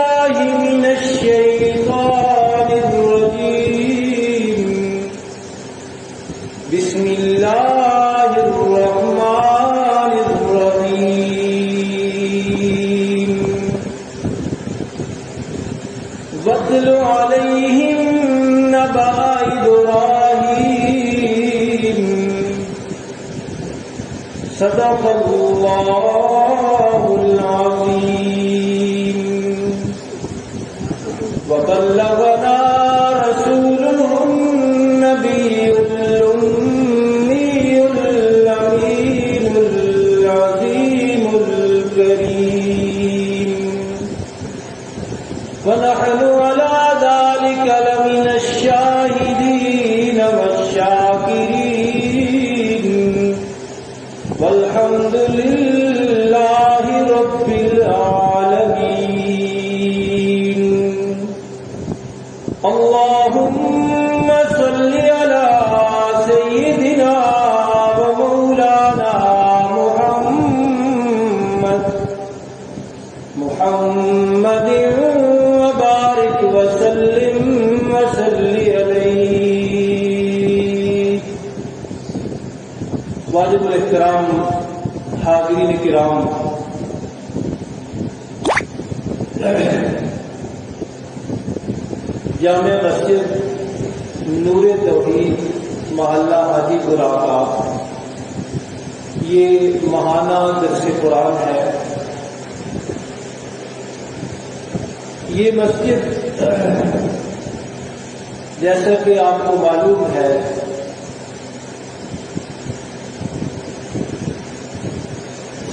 من الشيطان الرجيم بسم الله الرحمن الرحيم واتل عليهم نبأ إبراهيم صدق الله العظيم وبلغنا رسوله النبي الأمي الأمين العظيم الكريم ونحن على ذلك لمن الشاهدين والشاكرين والحمد لله رب العالمين. اللهم صل على سيدنا ومولانا محمد وبارك وسلم عليه. واجب الاحترام حاضرین کرام، جامع مسجد نور توحید محلہ حاجی پورہ کا یہ ماہانہ درس قرآن ہے. یہ مسجد جیسا کہ آپ کو معلوم ہے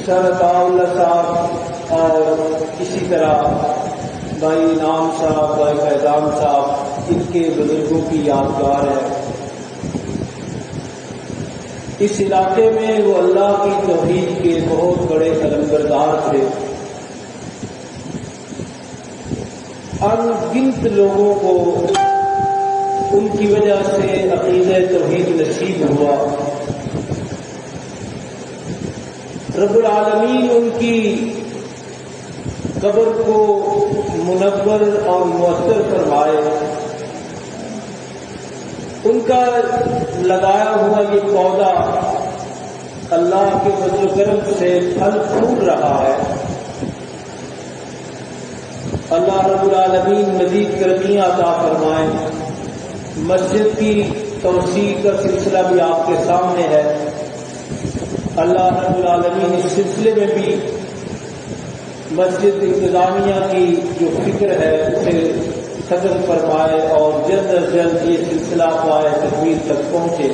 سر عطا اللہ صاحب اور اسی طرح بھائی انعام صاحب، بھائی فیضان صاحب، ان کے بزرگوں کی یادگار ہے. اس علاقے میں وہ اللہ کی توحید کے بہت بڑے علمبردار تھے. ان گنت لوگوں کو ان کی وجہ سے عقیدہ توحید نصیب ہوا. رب العالمین ان کی قبر کو منور اور مؤثر فرمائے. ان کا لگایا ہوا یہ پودا اللہ کے فضل و کرم سے پھل پھول رہا ہے. اللہ رب العالمین مزید کرمیاں عطا فرمائے. مسجد کی توسیع کا سلسلہ بھی آپ کے سامنے ہے. اللہ رب العالمین اس سلسلے میں بھی مسجد انتظامیہ کی جو فکر ہے اسے ختم فرمائے اور جلد از جلد یہ سلسلہ پائے تکمیل تک پہنچے.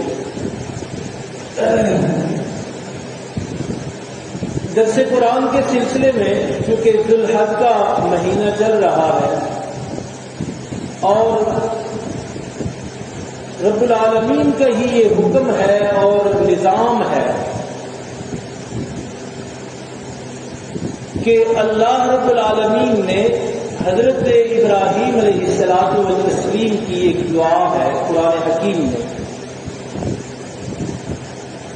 درس قرآن کے سلسلے میں چونکہ ذوالحج کا مہینہ چل رہا ہے اور رب العالمین کا ہی یہ حکم ہے اور نظام ہے کہ اللہ رب العالمین نے حضرت ابراہیم علیہ الصلوۃ والتسلیم کی ایک دعا ہے قرآن حکیم میں.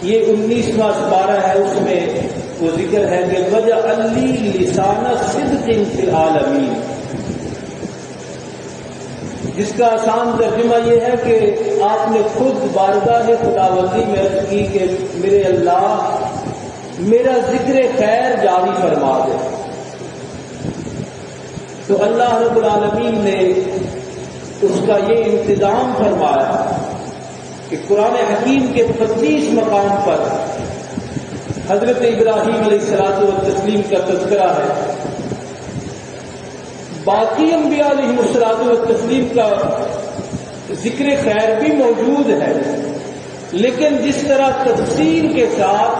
یہ 19واں سپارہ ہے. اس میں وہ ذکر ہے کہ وَجَعَلْ لِي لِسَانَ صِدْقٍ فِي الْعَالَمِينَ، جس کا آسان ترجمہ یہ ہے کہ آپ نے خود بارگاہ خداوندی میں عرض کی کہ میرے اللہ میرا ذکر خیر جاری فرما دے. تو اللہ رب العالمین نے اس کا یہ انتظام فرمایا کہ قرآن حکیم کے 25 مقام پر حضرت ابراہیم علیہ الصلوۃ والتسلیم کا تذکرہ ہے. باقی انبیاء علیہ الصلوۃ والتسلیم کا ذکر خیر بھی موجود ہے، لیکن جس طرح تفصیل کے ساتھ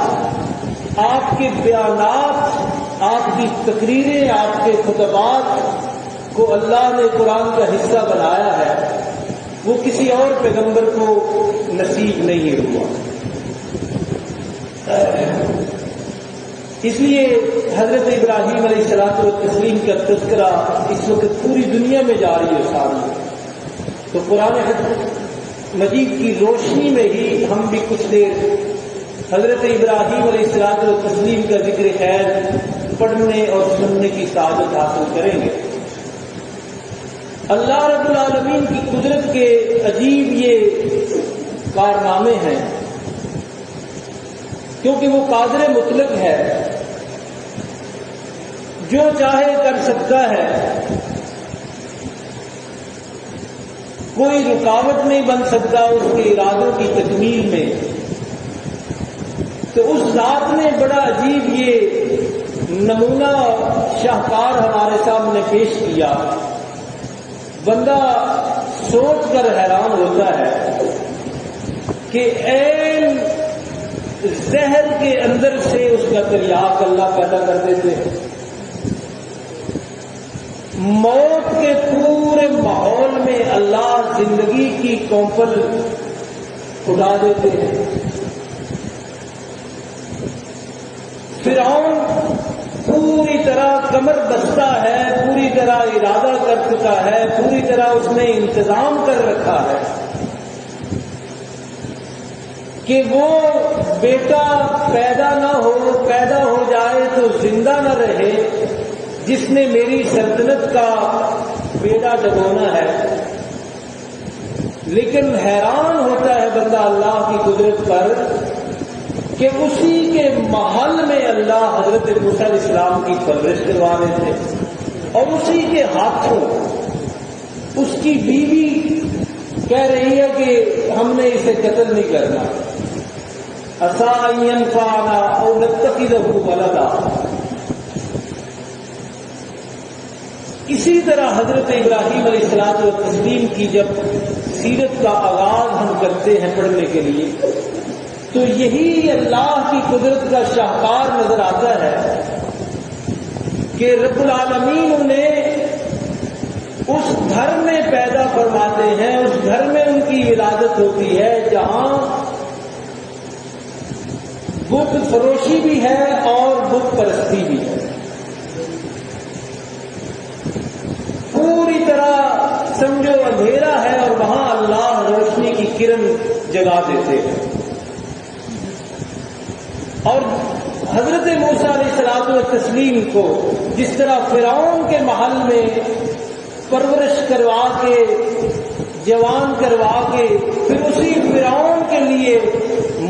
آپ کے بیانات، آپ کی تقریریں، آپ کے خطبات کو اللہ نے قرآن کا حصہ بنایا ہے وہ کسی اور پیغمبر کو نصیب نہیں ہوا. اس لیے حضرت ابراہیم علیہ الصلوۃ والتسلیم کا تذکرہ اس وقت پوری دنیا میں جاری ہے سامنے. تو قرآن مجید کی روشنی میں ہی ہم بھی کچھ دیر حضرت ابراہیم علیہ الصلوۃ والتسلیم کا ذکر خیر پڑھنے اور سننے کی سعادت حاصل کریں گے. اللہ رب العالمین کی قدرت کے عجیب یہ کارنامے ہیں، کیونکہ وہ قادر مطلق ہے، جو چاہے کر سکتا ہے، کوئی رکاوٹ نہیں بن سکتا اس کے ارادوں کی تکمیل میں۔ تو اس ذات نے بڑا عجیب یہ نمونہ شاہکار ہمارے سامنے پیش کیا، بندہ سوچ کر حیران ہوتا ہے کہ عین زہر کے اندر سے اس کا تریاق اللہ پیدا کر دیتے ہیں، موت کے پورے ماحول میں اللہ زندگی کی کونپل اڑا دیتے ہیں۔ فرعون پوری طرح کمر بستہ ہے، پوری طرح ارادہ کر چکا ہے، پوری طرح اس نے انتظام کر رکھا ہے کہ وہ بیٹا پیدا نہ ہو، پیدا ہو جائے تو زندہ نہ رہے، جس نے میری سلطنت کا بیڑا ڈبونا ہے۔ لیکن حیران ہوتا ہے بندہ اللہ کی قدرت پر کہ اسی کے محل میں اللہ حضرت موسیٰ علیہ السلام کی پرورش کروا رہے تھے، اور اسی کے ہاتھوں اس کی بیوی کہہ رہی ہے کہ ہم نے اسے قتل نہیں کرنا، عسیٰ ان ینفعنا او نتخذہ ولدا۔ اسی طرح حضرت ابراہیم علیہ الصلوۃ والتسلیم کی جب سیرت کا آغاز ہم کرتے ہیں پڑھنے کے لیے، تو یہی اللہ کی قدرت کا شاہکار نظر آتا ہے کہ رب العالمین انہیں اس گھر میں پیدا فرماتے ہیں، اس گھر میں ان کی ولادت ہوتی ہے جہاں بت فروشی بھی ہے اور بت پرستی بھی ہے۔ پوری طرح سمجھو اندھیرا ہے اور وہاں اللہ روشنی کی کرن جگا دیتے ہیں۔ اور حضرت موسیٰ علیہ الصلوۃ والتسلیم کو جس طرح فرعون کے محل میں پرورش کروا کے جوان کروا کے پھر اسی فرعون کے لیے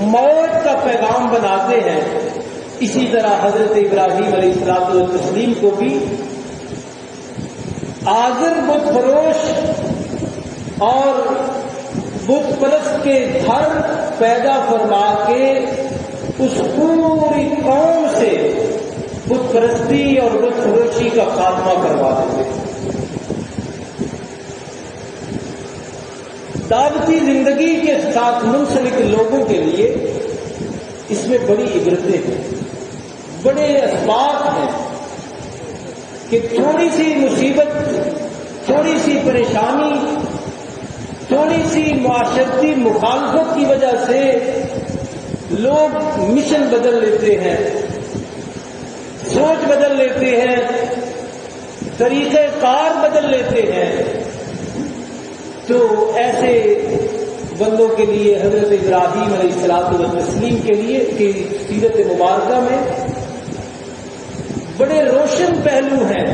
موت کا پیغام بناتے ہیں، اسی طرح حضرت ابراہیم علیہ الصلوۃ والتسلیم کو بھی آزر بت فروش اور بت پرست کے گھر پیدا فرما کے اس پوری قوم سے بت پرستی اور بت فروشی کا خاتمہ کروا دیتے ہیں۔ دعوتی زندگی کے ساتھ منسلک لوگوں کے لیے اس میں بڑی عبرتیں ہیں، بڑے اسباق ہیں کہ تھوڑی سی مصیبت، تھوڑی سی پریشانی، تھوڑی سی معاشرتی مخالفت کی وجہ سے لوگ مشن بدل لیتے ہیں، سوچ بدل لیتے ہیں، طریقہ کار بدل لیتے ہیں۔ تو ایسے بندوں کے لیے حضرت ابراہیم علیہ الصلوۃ والتسلیم کے لیے کی سیرت مبارکہ میں بڑے روشن پہلو ہیں،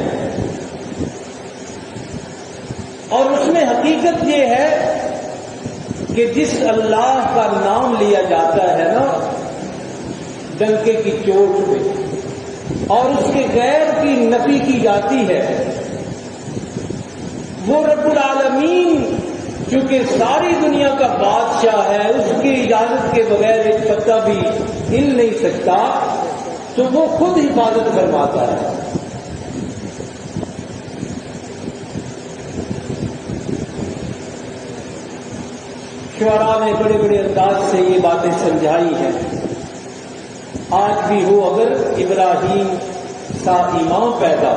اور اس میں حقیقت یہ ہے کہ جس اللہ کا نام لیا جاتا ہے نا ڈنکے کی چوٹ پہ، اور اس کے غیر کی نفی کی جاتی ہے، وہ رب العالمین چونکہ ساری دنیا کا بادشاہ ہے، اس کی اجازت کے بغیر ایک پتا بھی ہل نہیں سکتا، تو وہ خود حفاظت فرماتا ہے۔ شعراء نے بڑے بڑے انداز سے یہ باتیں سمجھائی ہیں۔ آج بھی ہو اگر ابراہیم سا ایمان پیدا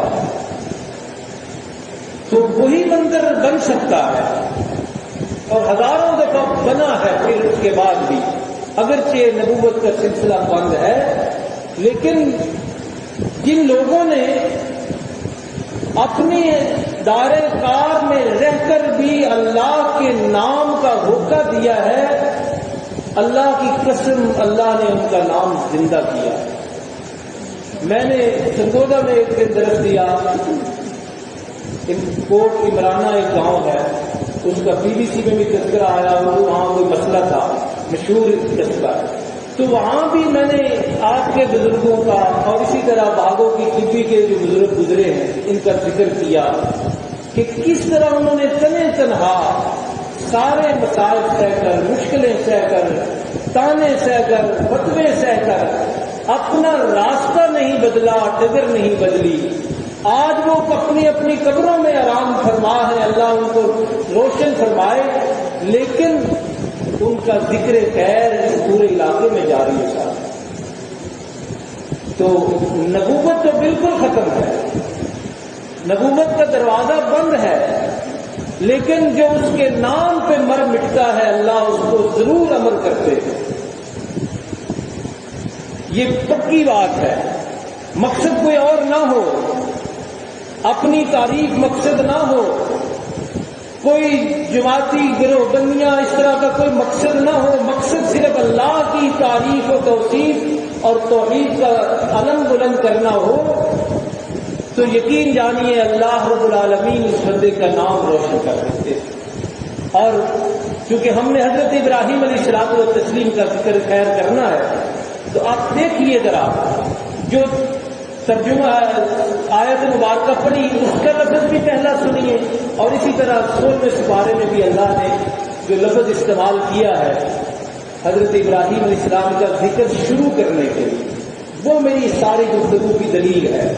تو وہی منظر بن سکتا ہے، اور ہزاروں دفعہ بنا ہے پھر اس کے بعد بھی، اگرچہ نبوت کا سلسلہ بند ہے، لیکن جن لوگوں نے اپنے دار کار میں رہ کر بھی اللہ کے نام کا ہوکا دیا ہے، اللہ کی قسم اللہ نے ان کا نام زندہ کیا۔ میں نے سرگودا میں ایک دن درس دیا کوٹ عمرانہ ایک گاؤں ہے، اس کا BBC میں بھی تذکرہ آیا، وہاں کوئی مسئلہ تھا، مشہور قصبہ ہے۔ تو وہاں بھی میں نے آپ کے بزرگوں کا اور اسی طرح باغوں کی طبی کے جو بزرگ گزرے ہیں ان کا ذکر کیا کہ کس طرح انہوں نے تنہا سارے مسائل سہ کر، مشکلیں سہ کر، تانے سہ کر، فتوے سہ کر اپنا راستہ نہیں بدلا، ڈگر نہیں بدلی۔ آج وہ اپنی اپنی قبروں میں آرام فرما ہے، اللہ ان کو روشن فرمائے، لیکن ان کا ذکر خیر اس پورے علاقے میں جاری ہے۔ تو نبوت تو بالکل ختم ہے، نبوت کا دروازہ بند ہے، لیکن جو اس کے نام پہ مر مٹتا ہے اللہ اس کو ضرور امر کرتے ہیں۔ یہ پکی بات ہے، مقصد کوئی اور نہ ہو، اپنی تعریف مقصد نہ ہو، کوئی جماعتی گروہ بندیاں اس طرح کا کوئی مقصد نہ ہو، مقصد صرف اللہ کی تعریف و توصیف اور توحید کا علم بلند کرنا ہو، تو یقین جانیے اللہ رب العالمین اس بندے کا نام روشن کر دیتے۔ اور چونکہ ہم نے حضرت ابراہیم علیہ الصلوۃ والتسلیم کا ذکر خیر کرنا ہے، تو آپ دیکھیے ذرا جو ترجمہ آیت مبارکہ پڑھی اس کا لفظ بھی پہلا سنیے، اور اسی طرح 16ویں سپارے میں بھی اللہ نے جو لفظ استعمال کیا ہے حضرت ابراہیم علیہ السلام کا ذکر شروع کرنے کے لیے، وہ میری ساری گفتگو کی دلیل ہے۔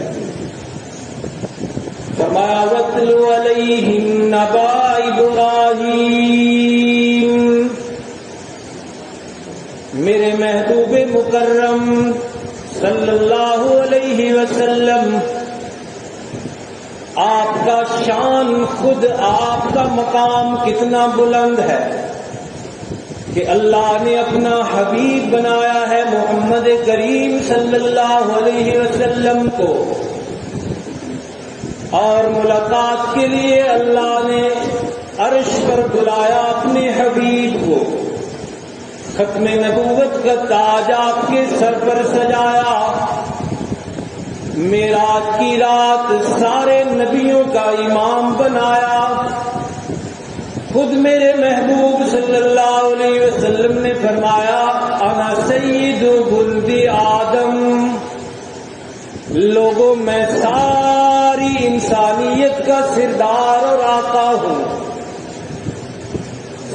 فرمایا وَاتْلُ عَلَيْهِمْ نَبَأَ إِبْرَاهِيمَ، میرے محبوب مکرم صلی اللہ علیہ وسلم، آپ کا شان، خود آپ کا مقام کتنا بلند ہے کہ اللہ نے اپنا حبیب بنایا ہے محمد کریم صلی اللہ علیہ وسلم کو، اور ملاقات کے لیے اللہ نے عرش پر بلایا اپنے حبیب کو، ختم نبوت کا تاج آپ کے سر پر سجایا، معراج کی رات سارے نبیوں کا امام بنایا، خود میرے محبوب صلی اللہ علیہ وسلم نے فرمایا انا سید ولد آدم، لوگوں میں ساری انسانیت کا سردار اور آقا ہوں،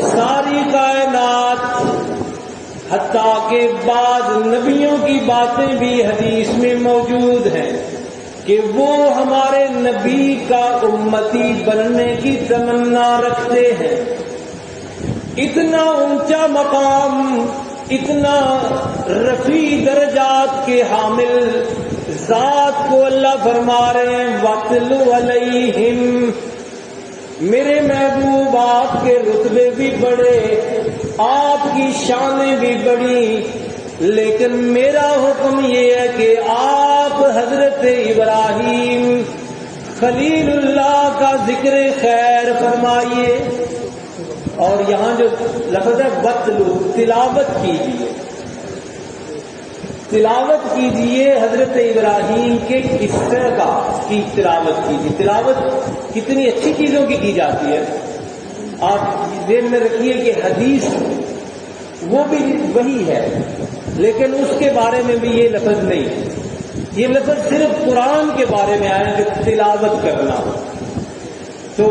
ساری کائنات حتیٰ کہ بعض نبیوں کی باتیں بھی حدیث میں موجود ہیں کہ وہ ہمارے نبی کا امتی بننے کی تمنا رکھتے ہیں۔ اتنا اونچا مقام، اتنا رفیع درجات کے حامل ذات کو اللہ فرما رہے ہیں وَاتْلُ عَلَيْهِمْ، میرے محبوب آپ کے رتبے بھی بڑے، آپ کی شانیں بھی بڑی، لیکن میرا حکم یہ ہے کہ آپ حضرت ابراہیم خلیل اللہ کا ذکر خیر فرمائیے۔ اور یہاں جو لفظ ہے وَاتْلُ، تلاوت کیجیے، تلاوت کیجیے حضرت ابراہیم کے قصے کا کی تلاوت کیجیے۔ تلاوت کتنی اچھی چیزوں کی جاتی ہے، آپ ذہن میں رکھیے کہ حدیث وہ بھی وہی ہے، لیکن اس کے بارے میں بھی یہ لفظ نہیں ہے، یہ لفظ صرف قرآن کے بارے میں آیا کہ تلاوت کرنا۔ تو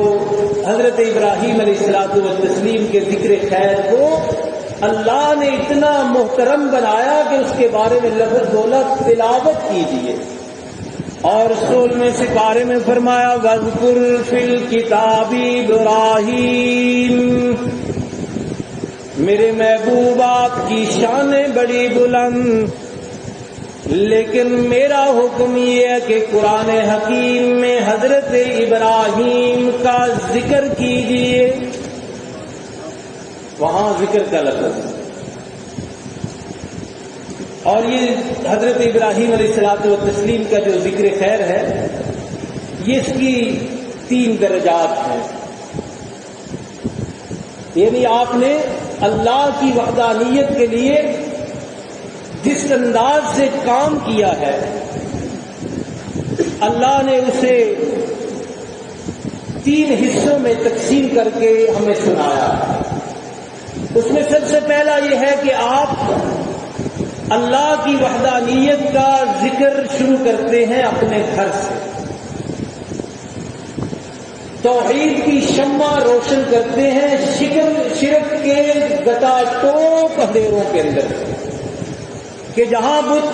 حضرت ابراہیم علیہ الصلوۃ والتسلیم کے ذکر خیر کو اللہ نے اتنا محترم بنایا کہ اس کے بارے میں لفظ بولا تلاوت کیجیے۔ اور 16ویں سپارے میں فرمایا وَاذْكُرْ فِي الْكِتَابِ إِبْرَاهِيمَ، میرے محبوب آپ کی شانیں بڑی بلند، لیکن میرا حکم یہ ہے کہ قرآن حکیم میں حضرت ابراہیم کا ذکر کیجیے۔ وہاں ذکر کا لفظ، اور یہ حضرت ابراہیم علیہ الصلوۃ والتسلیم کا جو ذکر خیر ہے یہ اس کی 3 درجات ہیں، یعنی آپ نے اللہ کی وحدانیت کے لیے جس انداز سے کام کیا ہے اللہ نے اسے 3 حصوں میں تقسیم کر کے ہمیں سنایا. اس میں سب سے پہلا یہ ہے کہ آپ اللہ کی وحدانیت کا ذکر شروع کرتے ہیں اپنے گھر سے، توحید کی شمع روشن کرتے ہیں شرک کے گتا ٹوپ اندھیروں کے اندر، کہ جہاں بت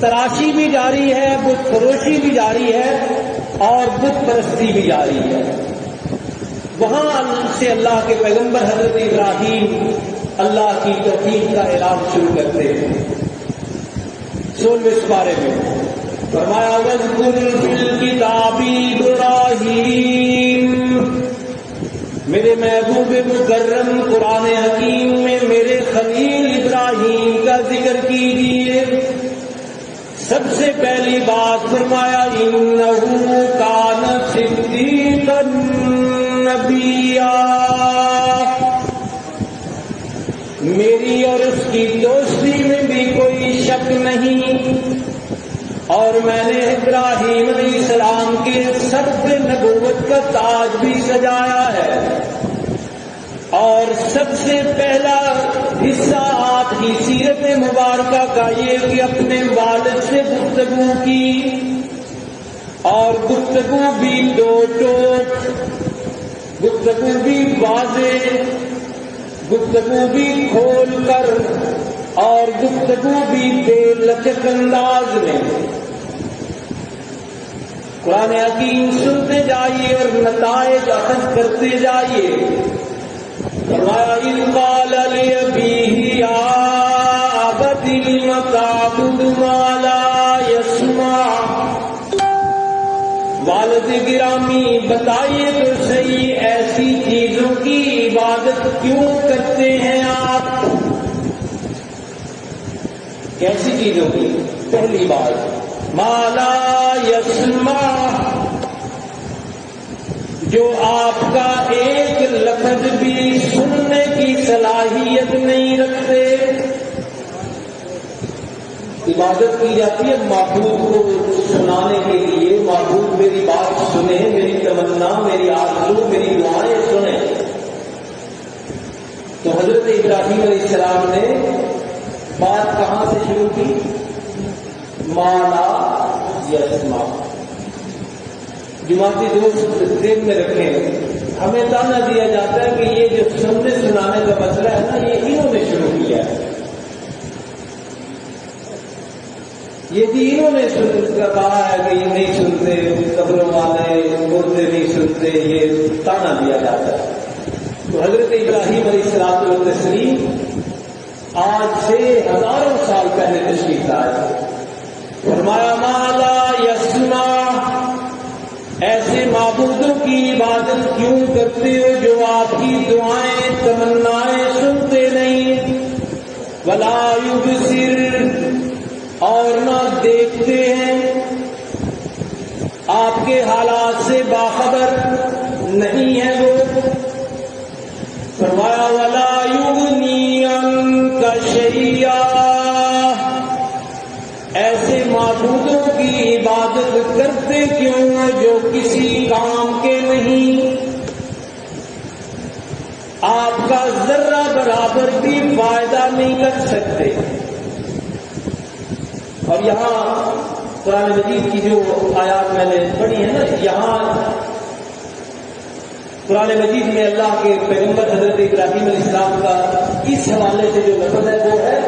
تراشی بھی جاری ہے، بت فروشی بھی جاری ہے اور بت پرستی بھی جاری ہے، وہاں سے اللہ کے پیغمبر حضرت ابراہیم اللہ کی توحید کا اعلان شروع کرتے ہیں. 16ویں سپارے میں فرمایا وَاذْكُرْ فِي الْكِتَابِ إِبْرَاهِيمَ، میرے محبوب مکرم قرآن حکیم میں میرے خلیل ابراہیم کا ذکر کیجیے. سب سے پہلی بات فرمایا إِنَّهُ كَانَ صِدِّيقًا نَبِيًّا، میری اور اس کی دوستی میں بھی کوئی شک نہیں، اور میں نے ابراہیم علیہ السلام کے سر پہ نبوت کا تاج بھی سجایا ہے. اور سب سے پہلا حصہ آپ کی سیرت مبارکہ کا یہ کہ اپنے والد سے گفتگو کی، اور گفتگو بھی دو ٹوک، گفتگو بھی واضح، گفتگو بھی کھول کر، اور گفتگو بھی بے لچک انداز میں. قرآن حکیم سنتے جائیے اور نتائج اخذ کرتے جائیے. فرمایا إِذْ قَالَ لِأَبِيهِ يَا أَبَتِ لِمَ تَعْبُدُ مَا لَا يَسْمَعُ، والد گرامی بتائیے تو صحیح ایسی چیزوں کی عبادت کیوں کرتے ہیں آپ؟ کیسی چیزوں کی؟ پہلی بات ما لا يسمع، جو آپ کا ایک لفظ بھی سننے کی صلاحیت نہیں رکھتے. عبادت کی جاتی ہے معبود کو سنانے کے لیے، معبود میری بات سنے، میری تمنا، میری آرزو، میری دعائیں سنے. تو حضرت ابراہیم علیہ السلام نے بات کہاں سے شروع کی؟ ما لا یسمع. جماعتی دوست ذہن میں رکھیں، ہمیں تانا دیا جاتا ہے کہ یہ جو سننے سنانے کا مسئلہ ہے نا، یہ انہوں نے شروع کیا ہے، یہ بھی انہوں نے کہا ہے کہ یہ نہیں سنتے، قبروں والے مردے نہیں سنتے، یہ تانا دیا جاتا ہے. تو حضرت ابراہیم علیہ الصلوۃ والتسلیم آج سے ہزاروں سال پہلے تشریف لائے. فرمایا ما لا یسمع، ایسے معبودوں کی عبادت کیوں کرتے ہو جو آپ کی دعائیں تمنائیں سنتے نہیں؟ ولا یبصر، اور نہ دیکھتے ہیں، آپ کے حالات سے باخبر نہیں ہے وہ. فرمایا ولا یغنی عنک شیئا، ایسے معبودوں کی عبادت کرتے کیوں جو کسی کام کے نہیں، آپ کا ذرہ برابر بھی فائدہ نہیں کر سکتے. اور یہاں قرآن مجید کی جو آیات میں نے پڑھی ہے نا، یہاں قرآن مجید میں اللہ کے پیغمبر حضرت ابراہیم علیہ السلام کا اس حوالے سے جو لفظ ہے وہ ہے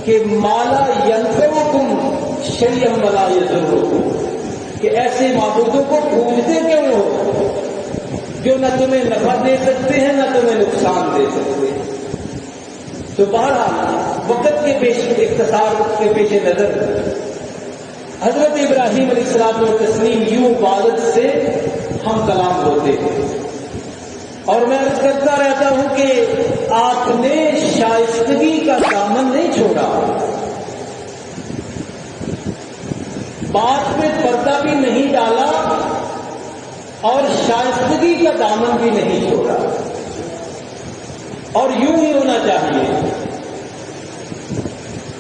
کہ مالا ینفعکم شیئا ولا یضرکم، کہ ایسے معبودوں کو پوجتے کیوں ہو جو نہ تمہیں نفع دے سکتے ہیں نہ تمہیں نقصان دے سکتے ہیں. تو بہرحال وقت کے اختصار کے پیش نظر حضرت ابراہیم علیہ السلام و تسلیم یوں عبادت سے ہم کلام ہوتے ہیں. اور میں عرض کرتا رہتا ہوں کہ آپ نے شائستگی کا دامن نہیں چھوڑا، بات میں پردہ بھی نہیں ڈالا، اور شائستگی کا دامن بھی نہیں چھوڑا. اور یوں ہی ہونا چاہیے.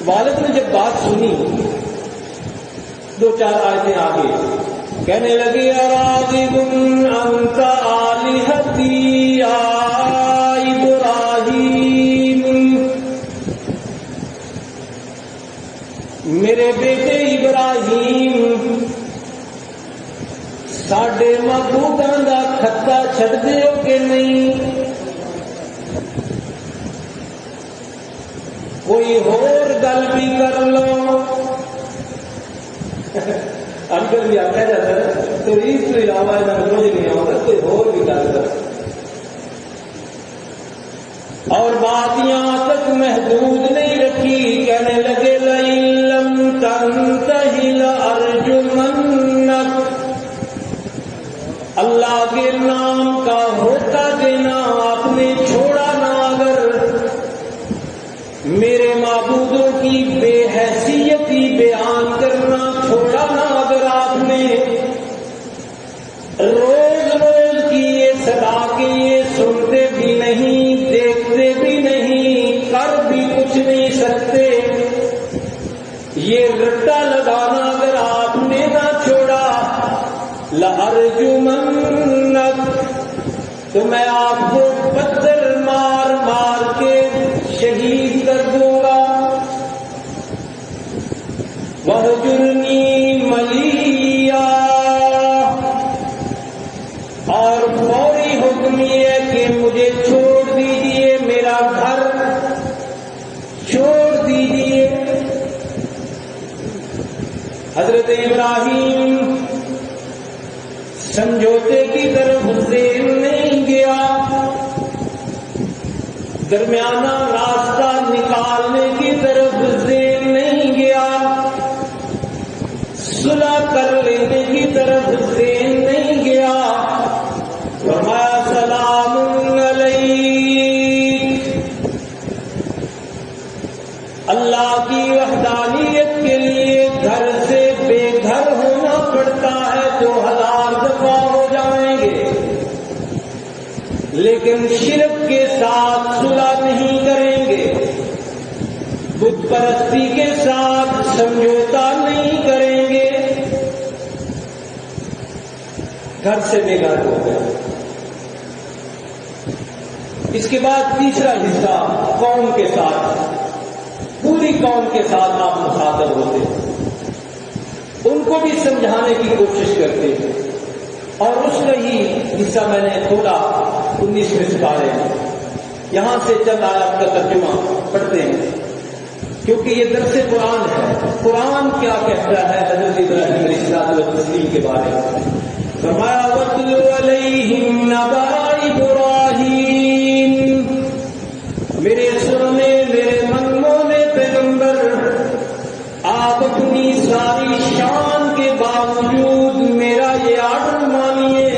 والد نے جب بات سنی 2-4 آیتیں آگے کہنے لگے اراغب انت آلہتی یا ابراہیم، میرے بیٹے ابراہیم ساڈے معبوداں دا کھتا چھڈ دیو کہ نہیں؟ کوئی ہور گل بھی کر لو۔ اکثر بھی آخیا جاتا ہے تو اس کے علاوہ کچھ نہیں آتا، کوئی ہور بھی گل کر۔ اور بات یہاں تک محدود نہیں رکھی، کہنے لگے لئن لم تنتہ لأرجمنک، اللہ کے نام کا ہوتا دینا آپ نے چھوڑا نہ، اگر میرے معبودوں کی بے حیثیتی بیان کرنا چھوڑا نہ، اگر آپ نے روز روز کی یہ صدا کے یہ سنتے بھی نہیں، دیکھتے بھی نہیں، کر بھی کچھ نہیں سکتے، یہ رٹا لگانا اگر آپ نے نہ چھوڑا، لأرجمنک، تو میں آپ کو پتھر مار مار کے شہید کر دوں گا، وَاہْجُرْنِی مَلِیًّا، اور فوری حکم یہ ہے کہ مجھے چھوڑ دیجیے، میرا گھر چھوڑ دیجیے۔ حضرت ابراہیم سمجھوتے کی طرف ذہن نہیں گیا، درمیانہ راستہ نکالنے کی طرف ذہن نہیں گیا، صلح کر لینے کی طرف ذہن نہیں گیا، فرمایا سلام علیک۔ اللہ کی وحدانیت کے لیے گھر سے بے گھر ہونا پڑتا ہے تو 1000 دفعہ ہو جائیں گے، لیکن شرک کے ساتھ صلح نہیں کریں گے، بت پرستی کے ساتھ سمجھوتا نہیں کریں گے۔ گھر سے بے گھر ہو گئے۔ اس کے بعد تیسرا حصہ قوم کے ساتھ، پوری قوم کے ساتھ آپ مخاطب ہوتے ہیں، ان کو بھی سمجھانے کی کوشش کرتے ہیں، اور اس کا ہی حصہ میں نے تھوڑا 19ویں سپارے ہیں، یہاں سے چند آیات کا ترجمہ پڑھتے ہیں کیونکہ یہ درس قرآن ہے۔ قرآن کیا کہتا ہے حضرت ابراہیم علیہ الصلوۃ والتسلیم کے بارے میں؟ فرمایا وَاتْلُ عَلَيْهِمْ نَبَأَ إِبْرَاہِيمَ، میرے سننے میرے منمونے پیغمبر، آپ اپنی ساری شان کے باوجود میرا یہ آرڈر مانیے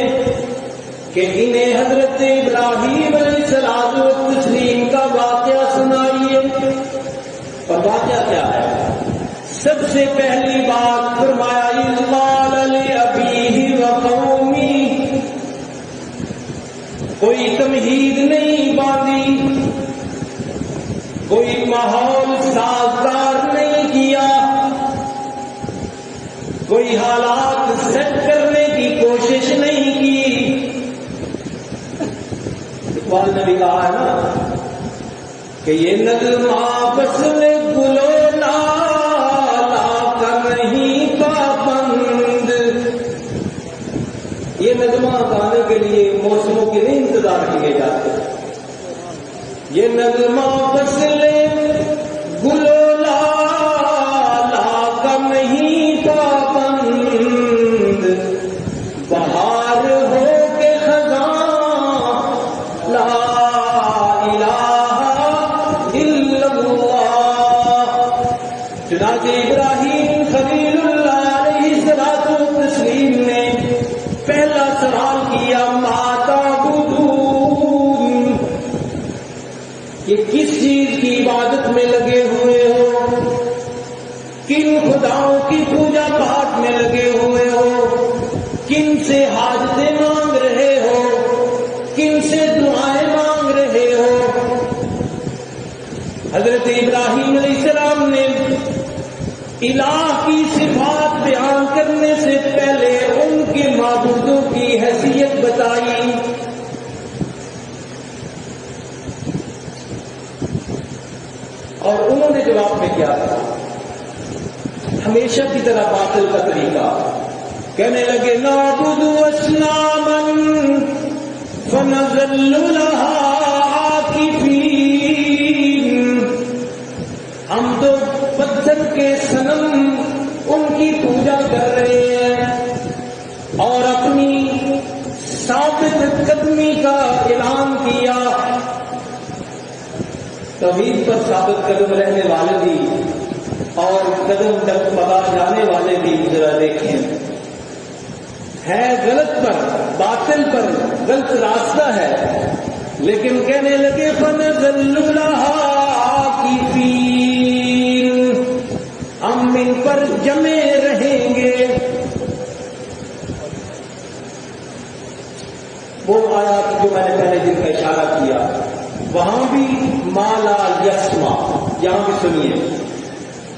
کہ انہیں حضرت ابراہیم علیہ الصلوۃ والتسلیم کا واقعہ سنائیے۔ اور واقعہ کیا ہے؟ سب سے پہلی بات فرمایا اِذْ قَالَ لِأَبِيهِ وَقَوْمِهِ، کوئی تمہید نہیں باندھی، کوئی ماحول سازگار نہیں کیا، کوئی حالات سیٹ کرنے کی کوشش نہیں کی۔ اقبال نے بھی کہا ہے نا کہ یہ نظم آپس میں گلو لالا کا نہیں پابند، یہ نظمہ گانے کے لیے موسموں کے لیے انتظار کیے جاتے ہیں۔ یہ نظم آپس میں گلو لالا کا نہیں پابند، بہار ہو کے خزاں لا چنانچہ ابراہیم خلیل اللہ علیہ الصلوۃ والتسلیم نے پہلا سوال کیا ما تعبدون، یہ کس چیز کی عبادت میں لگے ہوئے ہو، کن خداؤں کی پوجا پاٹ میں لگے ہوئے ہو، کن سے حاجتیں مانگ رہے ہو، کن سے دعائیں مانگ رہے ہو۔ حضرت ابراہیم علیہ السلام نے الہ کی صفات بیان کرنے سے پہلے ان اور انہوں نے جواب میں کیا تھا؟ ہمیشہ کی طرح باطل کا طریقہ، کہنے لگے نعبد اصناما فنظل لها عاکفین، ہم تو پتھر کے صنم ان کی پوجا کر رہے ہیں اور اپنی ثابت قدمی کا اعلان کیا۔ توحید پر ثابت قدم رہنے والے بھی اور قدم تک پگا جانے والے بھی ذرا دیکھیں، ہے غلط پر، باطل پر، غلط راستہ ہے، لیکن کہنے لگے فنظل لها عاکفین، ہم ان پر جمے رہیں گے۔ وہ آیات جو میں نے پہلے دن کا اشارہ کیا، وہاں بھی مالا یسما، یہاں بھی سنیے،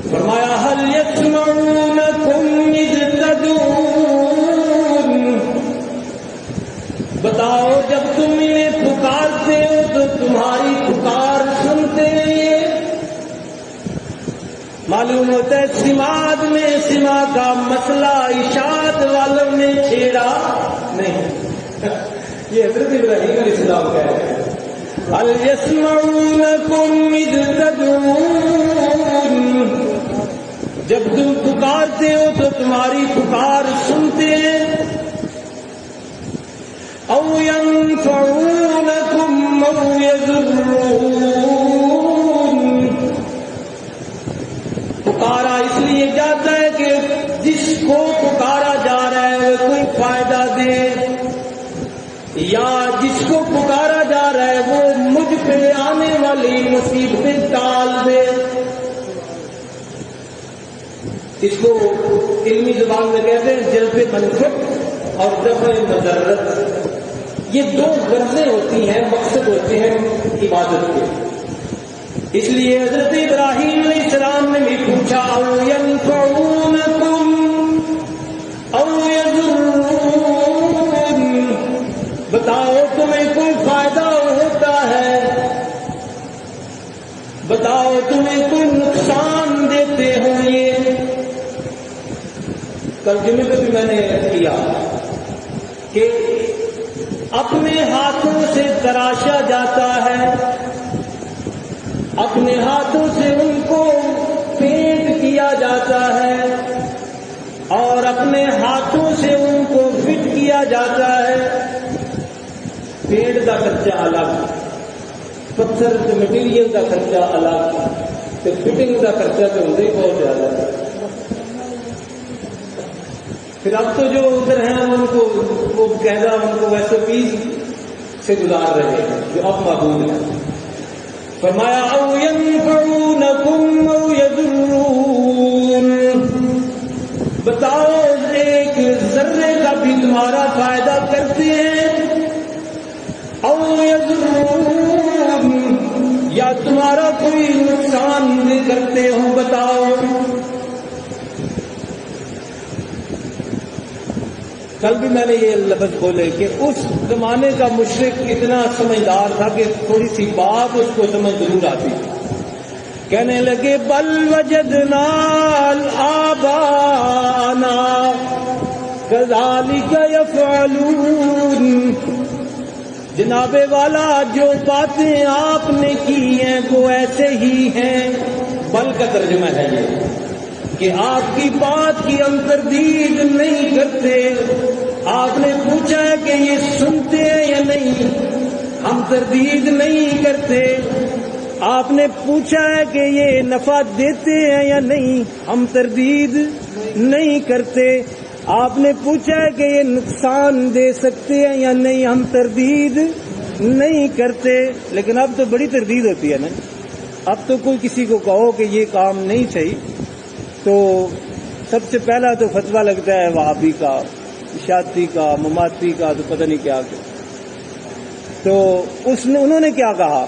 فرمایا هل يسمعونكم اذ تدعون، بتاؤ جب تم انہیں پکارتے ہو تو تمہاری پکار سنتے ہیں؟ معلوم ہوتا ہے سماعت میں سما کا مسئلہ اشاعت والوں نے چھیڑا نہیں، یہ حضرت ابراہیم علیہ السلام کا ہے۔ هل يسمعونكم اذ تدعون، جب تم پکارتے ہو تو تمہاری پکار سنتے ہیں۔ او ينفعونكم او يضرون، پکارا اس لیے جاتا ہے کہ جس کو پکارا جا رہا ہے وہ کوئی فائدہ دے، یا جس کو پکارا جا رہا ہے وہ مجھ پہ آنے والی مصیبتیں ٹال دے۔ اس کو علمی زبان میں کہتے ہیں جلب منفعت اور دفع مضرت، یہ دو غرضیں ہوتی ہیں، مقصد ہوتے ہیں عبادت کے۔ اس لیے حضرت ابراہیم علیہ السلام نے بھی پوچھا او ينفعونكم او يضرون، بتاؤ تمہیں کوئی فائدہ ہوتا ہے، بتاؤ تمہیں کوئی نقصان دیتے ہوں یہ۔ ترجمے پہ بھی میں نے کیا کہ اپنے ہاتھوں سے تراشا جاتا ہے، اپنے ہاتھوں سے ان کو پینٹ کیا جاتا ہے اور اپنے ہاتھوں سے ان کو فٹ کیا جاتا ہے۔ پینٹ کا خرچہ الگ، پتھر کے مٹیریل کا خرچہ الگ، تو فٹنگ کا خرچہ تو ہوتا ہی بہت زیادہ ہے۔ پھر اب تو جو ادھر ہیں ان کو وہ قاعدہ ان کو ویسے پیس سے گزار رہے ہیں جو اب معبود ہیں۔ فرمایا او ينفعونكم او يضرون، بتاؤ ایک ذرے کا بھی تمہارا فائدہ کرتے ہیں، او يضرون، یا تمہارا کوئی نقصان بھی کرتے ہو، بتاؤ۔ کل بھی میں نے یہ لفظ بولے کہ اس زمانے کا مشرک اتنا سمجھدار تھا کہ تھوڑی سی بات اس کو سمجھ ضرور آتی، کہنے لگے بل وجدنا آبانا كذلك يفعلون، جناب والا جو باتیں آپ نے کی ہیں وہ ایسے ہی ہیں۔ بل کا ترجمہ ہے یہ کہ آپ کی بات کی ہم تردید نہیں کرتے، آپ نے پوچھا ہے کہ یہ سنتے ہیں یا نہیں، ہم تردید نہیں کرتے، آپ نے پوچھا ہے کہ یہ نفع دیتے ہیں یا نہیں، ہم تردید نہیں کرتے، آپ نے پوچھا ہے کہ یہ نقصان دے سکتے ہیں یا نہیں، ہم تردید نہیں کرتے۔ لیکن اب تو بڑی تردید ہوتی ہے نا، اب تو کوئی کسی کو کہو کہ یہ کام نہیں صحیح تو سب سے پہلا تو فتویٰ لگتا ہے وہابی کا، اشاعتی کا، مماتی کا، تو پتہ نہیں کیا کیا۔ تو انہوں نے کیا کہا؟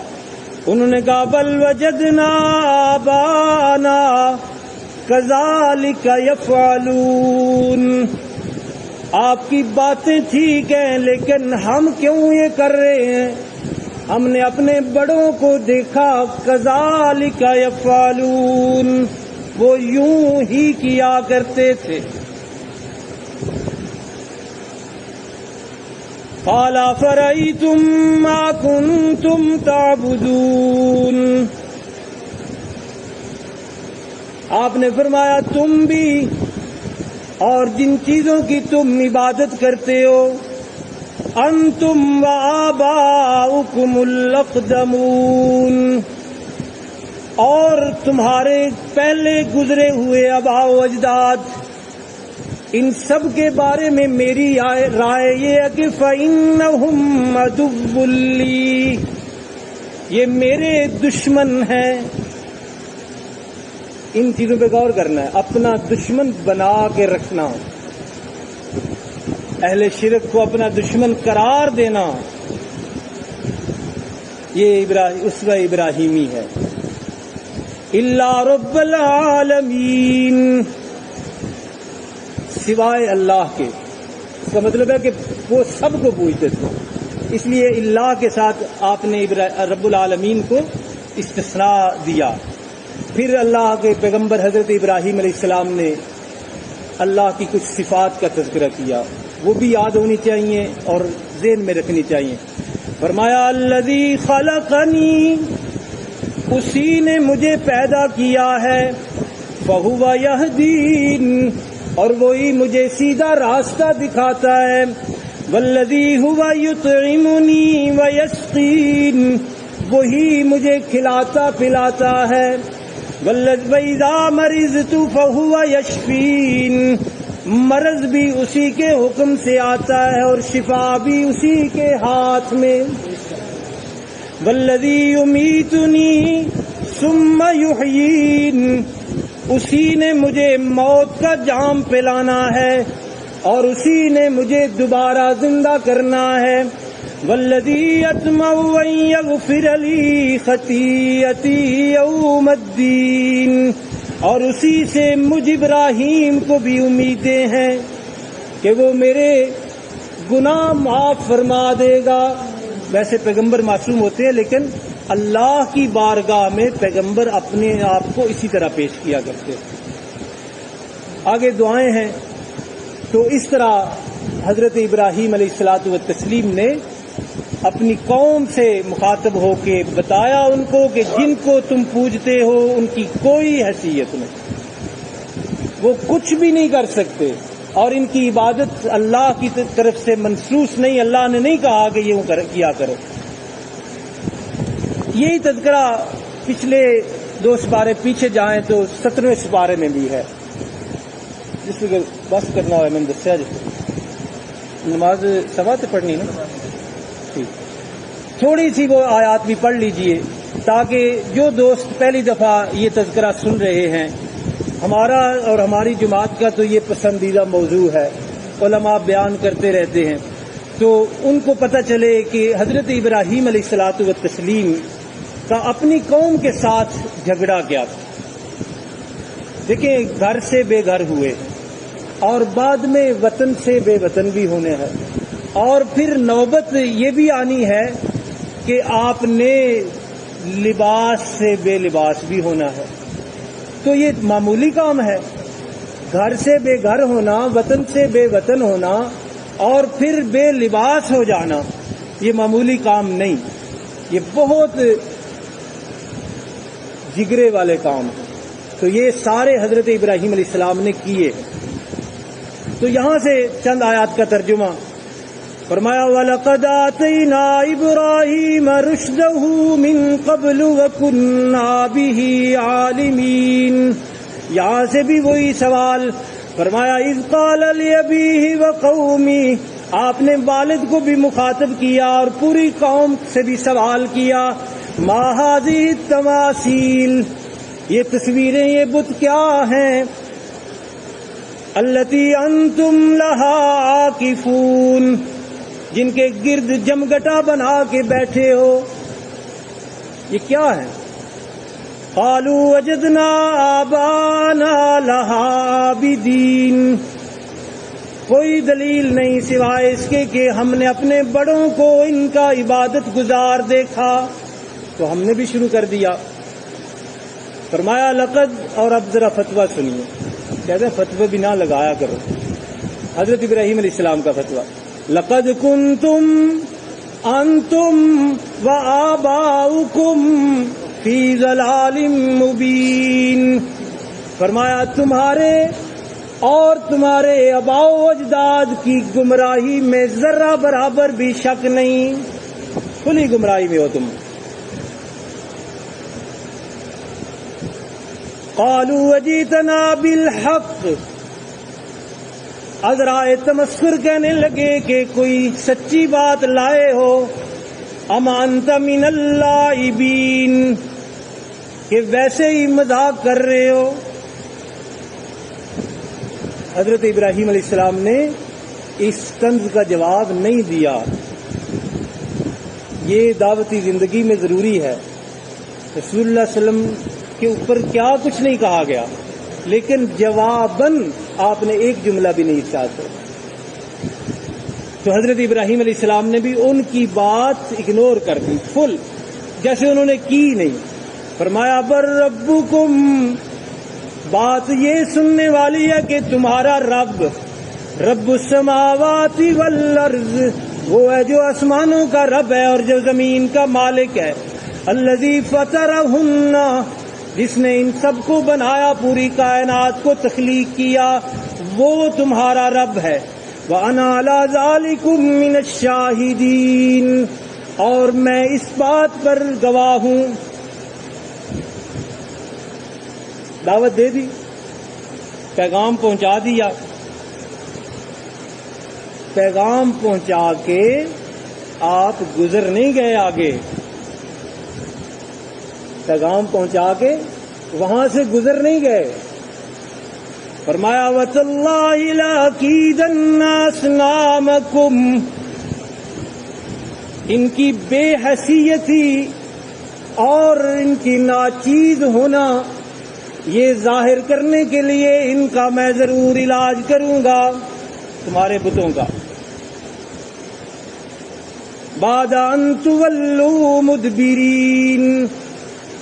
انہوں نے کہا بل وجدنا آبانا كذلك يفعلون، آپ کی باتیں ٹھیک ہیں لیکن ہم کیوں یہ کر رہے ہیں؟ ہم نے اپنے بڑوں کو دیکھا کذالک یفعلون، وہ یوں ہی کیا کرتے تھے. قال فرأيتم ما كنتم تعبدون، آپ نے فرمایا تم بھی اور جن چیزوں کی تم عبادت کرتے ہو، انتم وآباؤکم الاقدمون، اور تمہارے پہلے گزرے ہوئے آباء و اجداد، ان سب کے بارے میں میری رائے یہ ہے کہ فَإِنَّهُمْ عَدُوٌّ لِّي، یہ میرے دشمن ہیں. ان چیزوں پہ غور کرنا ہے، اپنا دشمن بنا کے رکھنا، اہل شرک کو اپنا دشمن قرار دینا، یہ اسوہ ابراہیمی ہے. الا رب العالمین، سوائے اللہ کے. اس کا مطلب ہے کہ وہ سب کو پوجتے تھے، اس لیے اللہ کے ساتھ آپ نے رب العالمین کو استثناء دیا. پھر اللہ کے پیغمبر حضرت ابراہیم علیہ السلام نے اللہ کی کچھ صفات کا تذکرہ کیا، وہ بھی یاد ہونی چاہیے اور ذہن میں رکھنی چاہیے. فرمایا الذی خلقنی، اسی نے مجھے پیدا کیا ہے، فہو یہدین، اور وہی مجھے سیدھا راستہ دکھاتا ہے. والذی ہوا یطعمنی ویسقین، وہی مجھے کھلاتا پلاتا ہے. وَإِذَا مَرِضْتُ فَهُوَ يَشْفِينِ، مرض بھی اسی کے حکم سے آتا ہے اور شفا بھی اسی کے ہاتھ میں. وَالَّذِي يُمِيتُنِي ثُمَّ يُحْيِينِ، اسی نے مجھے موت کا جام پلانا ہے اور اسی نے مجھے دوبارہ زندہ کرنا ہے. والذی اطمع ان یغفر لی خطیئتی یوم الدین، اور اسی سے مجھ ابراہیم کو بھی امیدیں ہیں کہ وہ میرے گناہ معاف فرما دے گا. ویسے پیغمبر معصوم ہوتے ہیں، لیکن اللہ کی بارگاہ میں پیغمبر اپنے آپ کو اسی طرح پیش کیا کرتے. آگے دعائیں ہیں. تو اس طرح حضرت ابراہیم علیہ الصلاۃ والتسلیم نے اپنی قوم سے مخاطب ہو کے بتایا ان کو کہ جن کو تم پوجتے ہو ان کی کوئی حیثیت نہیں، وہ کچھ بھی نہیں کر سکتے، اور ان کی عبادت اللہ کی طرف سے منسوس نہیں، اللہ نے نہیں کہا کہ یہ کیا کرو. یہی تذکرہ پچھلے 2 سپارے پیچھے جائیں تو 17ویں سپارے میں بھی ہے. جس کو بس کرنا ہوا میں نے دسیا، نماز سوا سے پڑھنی نا، تھوڑی سی وہ آیات بھی پڑھ لیجئے تاکہ جو دوست پہلی دفعہ یہ تذکرہ سن رہے ہیں، ہمارا اور ہماری جماعت کا تو یہ پسندیدہ موضوع ہے، علماء بیان کرتے رہتے ہیں، تو ان کو پتہ چلے کہ حضرت ابراہیم علیہ الصلاۃ والتسلیم کا اپنی قوم کے ساتھ جھگڑا کیا تھا. دیکھیں، گھر سے بے گھر ہوئے اور بعد میں وطن سے بے وطن بھی ہونے ہیں، اور پھر نوبت یہ بھی آنی ہے کہ آپ نے لباس سے بے لباس بھی ہونا ہے. تو یہ معمولی کام ہے، گھر سے بے گھر ہونا، وطن سے بے وطن ہونا اور پھر بے لباس ہو جانا، یہ معمولی کام نہیں، یہ بہت جگرے والے کام ہیں. تو یہ سارے حضرت ابراہیم علیہ السلام نے کیے. تو یہاں سے چند آیات کا ترجمہ. فرمایا وَلَقَدْ آتَيْنَا إِبْرَاهِيمَ رُشْدَهُ مِن قَبْلُ وَكُنَّا بِهِ عَالِمِينَ. یہاں سے بھی وہی سوال. فرمایا اذ قال لأبيه وقومه، آپ نے والد کو بھی مخاطب کیا اور پوری قوم سے بھی سوال کیا. ما هذه التماثيل، یہ تصویریں، یہ بت کیا ہیں؟ التي انتم لها عاکفون، جن کے گرد جمگٹا بنا کے بیٹھے ہو، یہ کیا ہے؟ قالوا وجدنا آبانا لها عابدین، کوئی دلیل نہیں سوائے اس کے کہ ہم نے اپنے بڑوں کو ان کا عبادت گزار دیکھا تو ہم نے بھی شروع کر دیا. فرمایا لقد، اور اب ذرا فتویٰ سنیے، کہتے ہیں فتوی بھی نہ لگایا کرو. حضرت ابراہیم علیہ السلام کا فتویٰ، لقد کنتم انتم وآباؤکم فی ضلال مبین. فرمایا تمہارے اور تمہارے آباء و اجداد کی گمراہی میں ذرہ برابر بھی شک نہیں، کھلی گمراہی میں ہو تم. قالوا وجئتنا بالحق، عذرائے تمسخر کہنے لگے کہ کوئی سچی بات لائے ہو. ام انت من اللاعبین، کہ ویسے ہی مذاق کر رہے ہو. حضرت ابراہیم علیہ السلام نے اس طنز کا جواب نہیں دیا. یہ دعوتی زندگی میں ضروری ہے. رسول اللہ صلی اللہ علیہ وسلم کے اوپر کیا کچھ نہیں کہا گیا، لیکن جواباً آپ نے ایک جملہ بھی نہیں ارشاد کیا. تو حضرت ابراہیم علیہ السلام نے بھی ان کی بات اگنور کر دی فل، جیسے انہوں نے کی نہیں. فرمایا بر ربکم، بات یہ سننے والی ہے کہ تمہارا رب رب السماوات والارض، وہ ہے جو آسمانوں کا رب ہے اور جو زمین کا مالک ہے. الذی فطرہن، جس نے ان سب کو بنایا، پوری کائنات کو تخلیق کیا، وہ تمہارا رب ہے. وَأَنَا عَلَىٰ ذَٰلِكُم مِّنَ الشَّاهِدِينَ، اور میں اس بات پر گواہ ہوں. دعوت دے دی، پیغام پہنچا دیا. پیغام پہنچا کے آپ گزر نہیں گئے آگے، پیغام پہنچا کے وہاں سے گزر نہیں گئے. فرمایا وَتَاللَّهِ لَأَكِيدَنَّ أَصْنَامَكُمْ، ان کی بے حیثیتی اور ان کی ناچیز ہونا یہ ظاہر کرنے کے لیے ان کا میں ضرور علاج کروں گا، تمہارے بتوں کا. بعد ان تولوا مدبرین،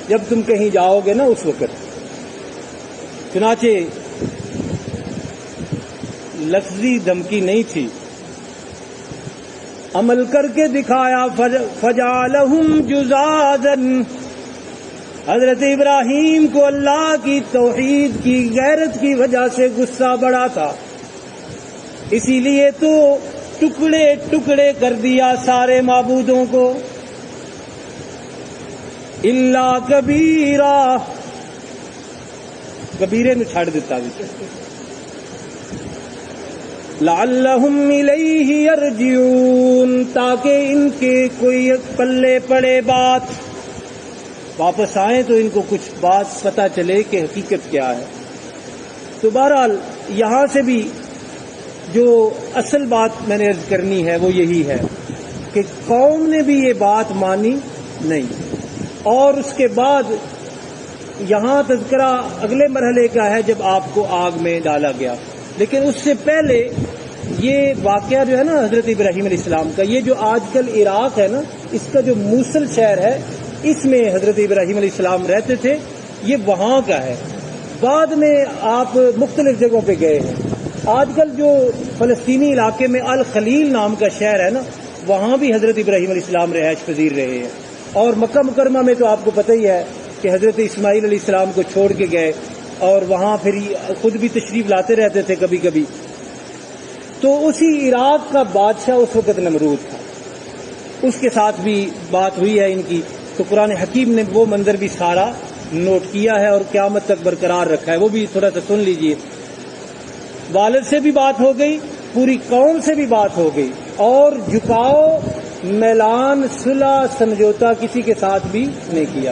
جب تم کہیں جاؤ گے نا اس وقت. چنانچہ لفظی دھمکی نہیں تھی، عمل کر کے دکھایا. فجعلہم جزازا، حضرت ابراہیم کو اللہ کی توحید کی غیرت کی وجہ سے غصہ بڑا تھا، اسی لیے تو ٹکڑے ٹکڑے کر دیا سارے معبودوں کو. الا کبیرہ، کبیرے میں چھاڑ دیتا بھی. لعلہم الیہ یرجعون، تاکہ ان کے کوئی پلے پڑے بات، واپس آئیں تو ان کو کچھ بات پتہ چلے کہ حقیقت کیا ہے. تو بہرحال یہاں سے بھی جو اصل بات میں نے عرض کرنی ہے وہ یہی ہے کہ قوم نے بھی یہ بات مانی نہیں. اور اس کے بعد یہاں تذکرہ اگلے مرحلے کا ہے جب آپ کو آگ میں ڈالا گیا. لیکن اس سے پہلے یہ واقعہ جو ہے نا حضرت ابراہیم علیہ السلام کا، یہ جو آج کل عراق ہے نا، اس کا جو موصل شہر ہے، اس میں حضرت ابراہیم علیہ السلام رہتے تھے، یہ وہاں کا ہے. بعد میں آپ مختلف جگہوں پہ گئے ہیں. آج کل جو فلسطینی علاقے میں الخلیل نام کا شہر ہے نا، وہاں بھی حضرت ابراہیم علیہ السلام رہائش پذیر رہے ہیں. اور مکہ مکرمہ میں تو آپ کو پتہ ہی ہے کہ حضرت اسماعیل علیہ السلام کو چھوڑ کے گئے، اور وہاں پھر خود بھی تشریف لاتے رہتے تھے کبھی کبھی. تو اسی عراق کا بادشاہ اس وقت نمرود تھا، اس کے ساتھ بھی بات ہوئی ہے ان کی. تو قرآن حکیم نے وہ منظر بھی سارا نوٹ کیا ہے اور قیامت تک برقرار رکھا ہے، وہ بھی تھوڑا سا سن لیجئے. والد سے بھی بات ہو گئی، پوری قوم سے بھی بات ہو گئی، اور جھکاؤ، میلان، صلح، سمجھوتا کسی کے ساتھ بھی نہیں کیا.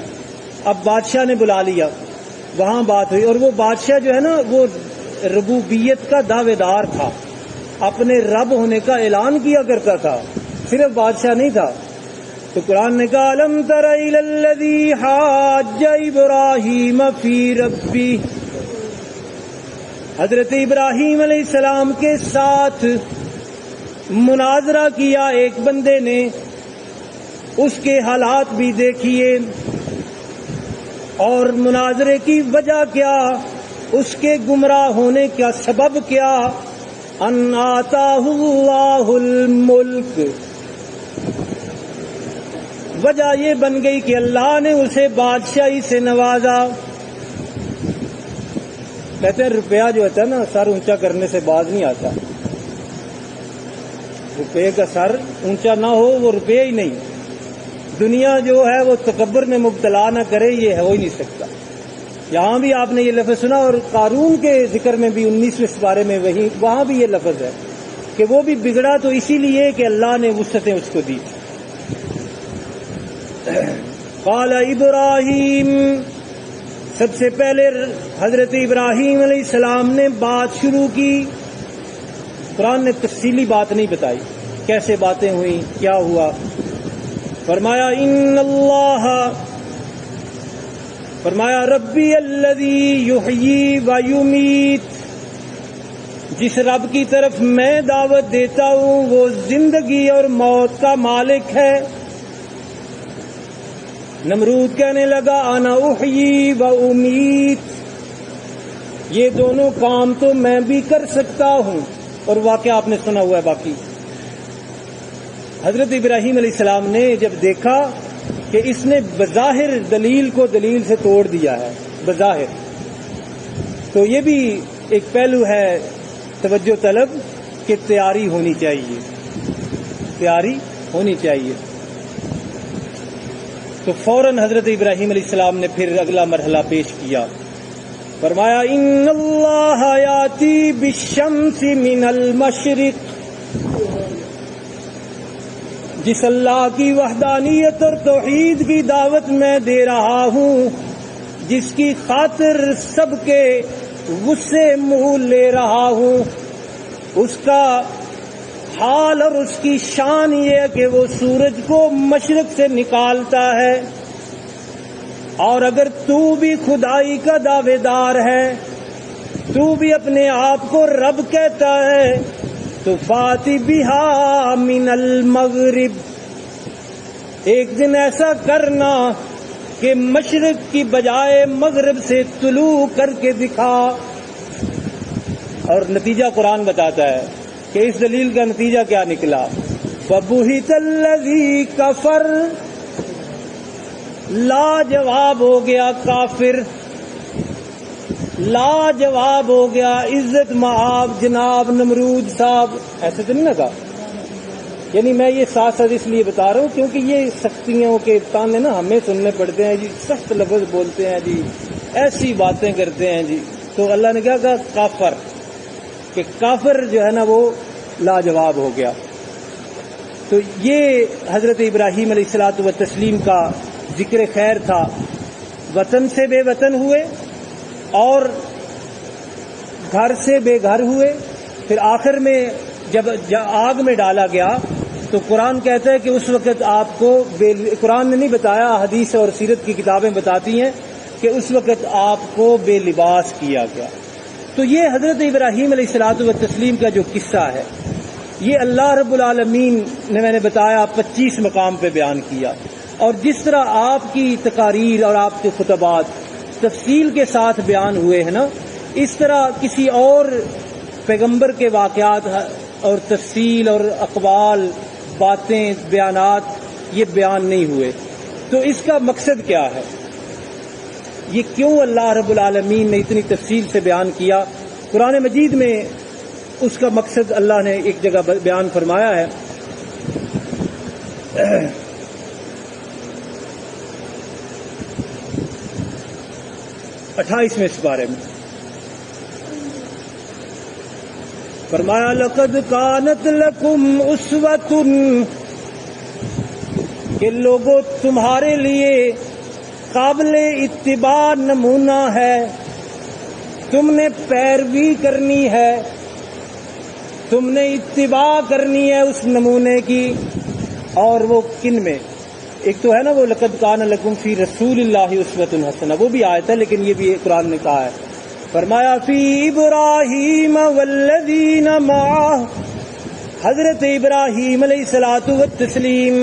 اب بادشاہ نے بلا لیا، وہاں بات ہوئی. اور وہ بادشاہ جو ہے نا، وہ ربوبیت کا دعوے دار تھا، اپنے رب ہونے کا اعلان کیا کرتا تھا، صرف بادشاہ نہیں تھا. تو قرآن نے کہا الم تر الی الذی حاج ابراہیم فی ربی، حضرت ابراہیم علیہ السلام کے ساتھ مناظرہ کیا ایک بندے نے، اس کے حالات بھی دیکھیے، اور مناظرے کی وجہ کیا، اس کے گمراہ ہونے کا سبب کیا، ان آتاہ اللہ الملک، وجہ یہ بن گئی کہ اللہ نے اسے بادشاہی سے نوازا۔ کہتے ہیں روپیہ جو ہوتا ہے نا سر اونچا کرنے سے باز نہیں آتا، روپے کا سر اونچا نہ ہو وہ روپے ہی نہیں، دنیا جو ہے وہ تکبر میں مبتلا نہ کرے، یہ ہو ہی نہیں سکتا۔ یہاں بھی آپ نے یہ لفظ سنا، اور قارون کے ذکر میں بھی 19ویں سپارے میں وہاں بھی یہ لفظ ہے کہ وہ بھی بگڑا تو اسی لیے کہ اللہ نے وسعتیں اس کو دی۔ قال ابراہیم، سب سے پہلے حضرت ابراہیم علیہ السلام نے بات شروع کی۔ قرآن نے تفصیلی بات نہیں بتائی کیسے باتیں ہوئیں، کیا ہوا۔ فرمایا ان اللہ، فرمایا ربی الذی یحیی و یمیت، جس رب کی طرف میں دعوت دیتا ہوں وہ زندگی اور موت کا مالک ہے۔ نمرود کہنے لگا انا احیی و امیت، یہ دونوں کام تو میں بھی کر سکتا ہوں، اور واقعہ آپ نے سنا ہوا ہے باقی۔ حضرت ابراہیم علیہ السلام نے جب دیکھا کہ اس نے بظاہر دلیل کو دلیل سے توڑ دیا ہے، بظاہر، تو یہ بھی ایک پہلو ہے توجہ طلب کہ تیاری ہونی چاہیے، تیاری ہونی چاہیے۔ تو فوراً حضرت ابراہیم علیہ السلام نے پھر اگلا مرحلہ پیش کیا، فرمایا ان اللہ یاتی بالشمس من المشرق، جس اللہ کی وحدانیت اور توحید کی دعوت میں دے رہا ہوں، جس کی خاطر سب کے غصے منہ لے رہا ہوں، اس کا حال اور اس کی شان یہ ہے کہ وہ سورج کو مشرق سے نکالتا ہے، اور اگر تو بھی خدائی کا دعوے دار ہے، تو بھی اپنے آپ کو رب کہتا ہے، تو فاتی بہا من المغرب، ایک دن ایسا کرنا کہ مشرق کی بجائے مغرب سے طلوع کر کے دکھا۔ اور نتیجہ قرآن بتاتا ہے کہ اس دلیل کا نتیجہ کیا نکلا، فَبُهِتَ الَّذِي كَفَرَ، لاجواب ہو گیا کافر، لاجواب ہو گیا، عزت معاب جناب نمرود صاحب، ایسے تو نہیں لگا؟ یعنی میں یہ ساتھ ساتھ اس لیے بتا رہا ہوں کیونکہ یہ سختیوں کے تانے نا ہمیں سننے پڑتے ہیں جی، سخت لفظ بولتے ہیں جی، ایسی باتیں کرتے ہیں جی، تو اللہ نے کیا کہا کافر، کہ کافر جو ہے نا وہ لاجواب ہو گیا۔ تو یہ حضرت ابراہیم علیہ الصلوۃ والتسلیم کا ذکر خیر تھا، وطن سے بے وطن ہوئے اور گھر سے بے گھر ہوئے، پھر آخر میں جب آگ میں ڈالا گیا تو قرآن کہتا ہے کہ اس وقت آپ کو قرآن نے نہیں بتایا، حدیث اور سیرت کی کتابیں بتاتی ہیں کہ اس وقت آپ کو بے لباس کیا گیا۔ تو یہ حضرت ابراہیم علیہ الصلوۃ والتسلیم کا جو قصہ ہے، یہ اللہ رب العالمین نے میں نے بتایا 25 مقام پہ بیان کیا، اور جس طرح آپ کی تقاریر اور آپ کے خطبات تفصیل کے ساتھ بیان ہوئے ہیں نا، اس طرح کسی اور پیغمبر کے واقعات اور تفصیل اور اقوال، باتیں، بیانات یہ بیان نہیں ہوئے۔ تو اس کا مقصد کیا ہے، یہ کیوں اللہ رب العالمین نے اتنی تفصیل سے بیان کیا؟ قرآن مجید میں اس کا مقصد اللہ نے ایک جگہ بیان فرمایا ہے، 28ویں سپارے میں فرمایا لقد کانت لکم اسوۃ، کہ لوگوں تمہارے لیے قابل اتباع نمونہ ہے، تم نے پیروی کرنی ہے، تم نے اتباع کرنی ہے اس نمونے کی۔ اور وہ کن میں؟ ایک تو ہے نا وہ لقد کان لکم فی رسول اللہ اسوۃ حسنہ، وہ بھی آیت ہے لیکن یہ بھی قرآن نے کہا ہے فرمایا فی ابراہیم والذین معہ، حضرت ابراہیم علیہ الصلوۃ والتسلیم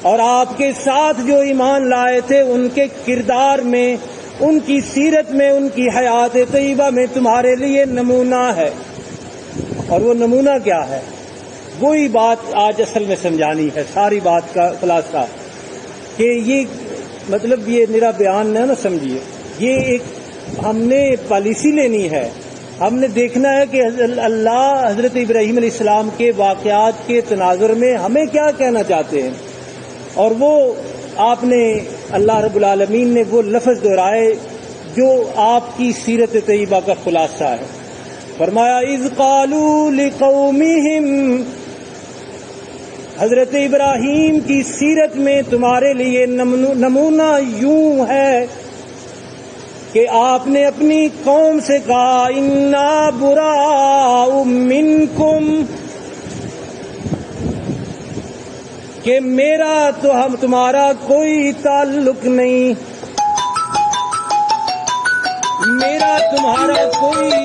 اور آپ کے ساتھ جو ایمان لائے تھے ان کے کردار میں، ان کی سیرت میں، ان کی حیات طیبہ میں تمہارے لیے نمونہ ہے۔ اور وہ نمونہ کیا ہے؟ وہی بات آج اصل میں سمجھانی ہے، ساری بات کا خلاصہ کہ یہ مطلب یہ میرا بیان نہ سمجھیے، یہ ایک ہم نے پالیسی لینی ہے، ہم نے دیکھنا ہے کہ اللہ حضرت ابراہیم علیہ السلام کے واقعات کے تناظر میں ہمیں کیا کہنا چاہتے ہیں، اور وہ آپ نے اللہ رب العالمین نے وہ لفظ دہرائے جو آپ کی سیرت طیبہ کا خلاصہ ہے۔ فرمایا اذ قالوا لقومہم، حضرت ابراہیم کی سیرت میں تمہارے لیے نمونہ یوں ہے کہ آپ نے اپنی قوم سے کہا انا براء منکم، کہ میرا تو ہم تمہارا کوئی تعلق نہیں، میرا تمہارا کوئی